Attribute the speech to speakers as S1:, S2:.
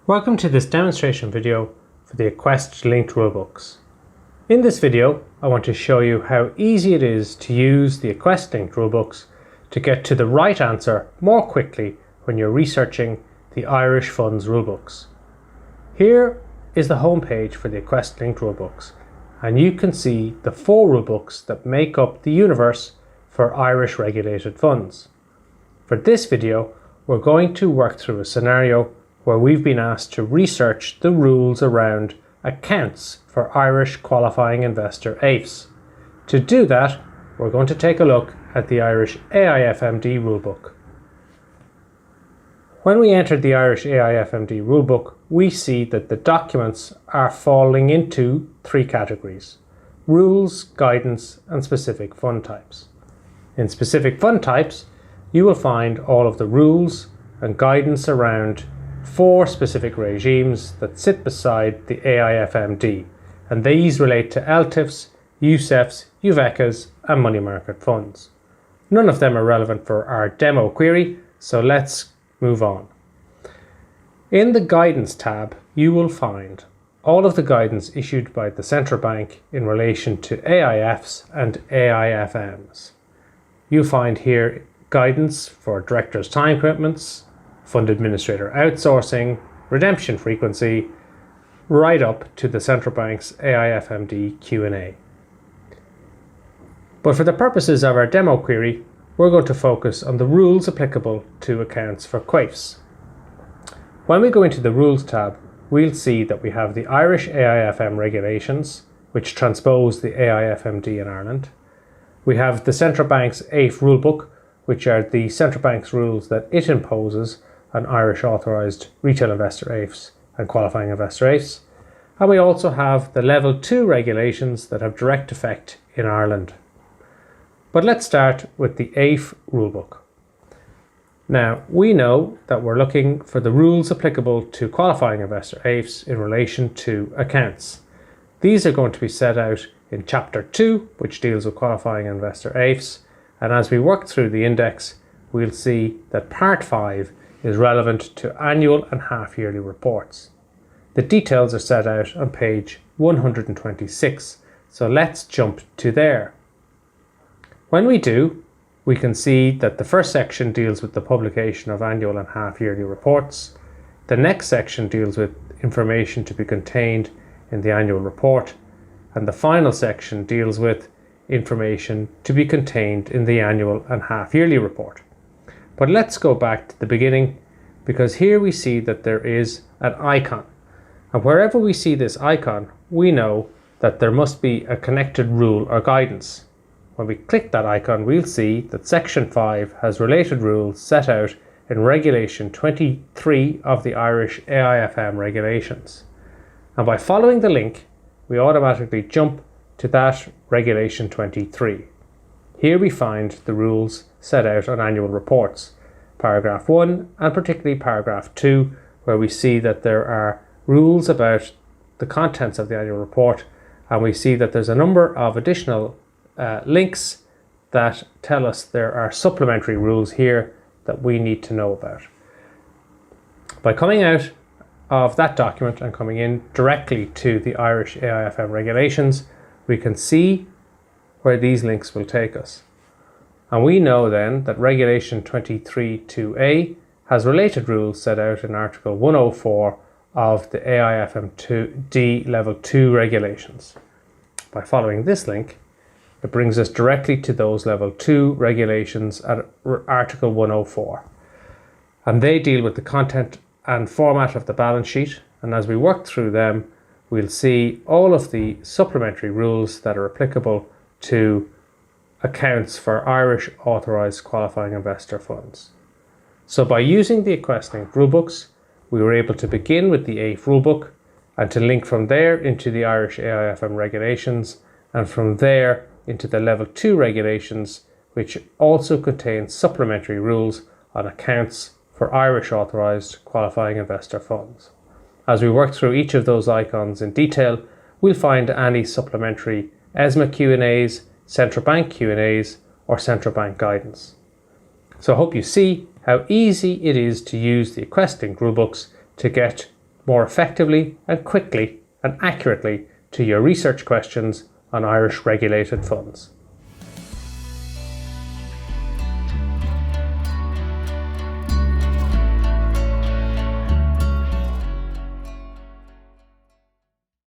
S1: Welcome to this demonstration video for the Aquest linked rulebooks. In this video, I want to show you how easy it is to use the Aquest linked rulebooks to get to the right answer more quickly when you're researching the Irish funds rulebooks. Here is the homepage for the Aquest linked rulebooks, and you can see the 4 rulebooks that make up the universe for Irish regulated funds. For this video, we're going to work through a scenario where we've been asked to research the rules around accounts for Irish qualifying investor AIFs. To do that, we're going to take a look at the Irish AIFMD rulebook. When we entered the Irish AIFMD rulebook, we see that the documents are falling into 3 categories: rules, guidance, and specific fund types. In specific fund types, you will find all of the rules and guidance around 4 specific regimes that sit beside the AIFMD, and these relate to LTIFs, UCEFs, UVECAs, and money market funds. None of them are relevant for our demo query, so let's move on. In the Guidance tab, you will find all of the guidance issued by the Central Bank in relation to AIFs and AIFMs. You'll find here guidance for directors' time commitments, fund administrator outsourcing, redemption frequency, right up to the Central Bank's AIFMD Q&A. But for the purposes of our demo query, we're going to focus on the rules applicable to accounts for QAIFs. When we go into the Rules tab, we'll see that we have the Irish AIFM regulations, which transpose the AIFMD in Ireland. We have the Central Bank's AIF Rulebook, which are the Central Bank's rules that it imposes on Irish authorised retail investor AIFs and qualifying investor AIFs. And we also have the Level 2 regulations that have direct effect in Ireland. But let's start with the AIF Rulebook. Now, we know that we're looking for the rules applicable to qualifying investor AIFs in relation to accounts. These are going to be set out in Chapter 2, which deals with qualifying investor AIFs. And as we work through the index, we'll see that Part 5 is relevant to annual and half-yearly reports. The details are set out on page 126, so let's jump to there. When we do, we can see that the first section deals with the publication of annual and half-yearly reports. The next section deals with information to be contained in the annual report, and the final section deals with information to be contained in the annual and half-yearly report. But let's go back to the beginning, because here we see that there is an icon, and wherever we see this icon, we know that there must be a connected rule or guidance. When we click that icon, we'll see that Section 5 has related rules set out in Regulation 23 of the Irish AIFM regulations. And by following the link, we automatically jump to that Regulation 23. Here we find the rules set out on annual reports, Paragraph 1 and particularly Paragraph 2, where we see that there are rules about the contents of the annual report, and we see that there's a number of additional links that tell us there are supplementary rules here that we need to know about. By coming out of that document and coming in directly to the Irish AIFM regulations, we can see where these links will take us. And we know then that Regulation 23.2a has related rules set out in Article 104 of the AIFMD Level 2 regulations. By following this link, it brings us directly to those Level 2 regulations at Article 104. And they deal with the content and format of the balance sheet. And as we work through them, we'll see all of the supplementary rules that are applicable to accounts for Irish authorised qualifying investor funds. So by using the Aquest linked rulebooks, we were able to begin with the AIF rulebook and to link from there into the Irish AIFM regulations, and from there into the Level 2 regulations, which also contain supplementary rules on accounts for Irish authorised qualifying investor funds. As we work through each of those icons in detail, we'll find any supplementary ESMA Q&As, Central Bank Q&As, or Central Bank guidance. So I hope you see how easy it is to use the Aquest linked rulebooks to get more effectively and quickly and accurately to your research questions on Irish regulated funds.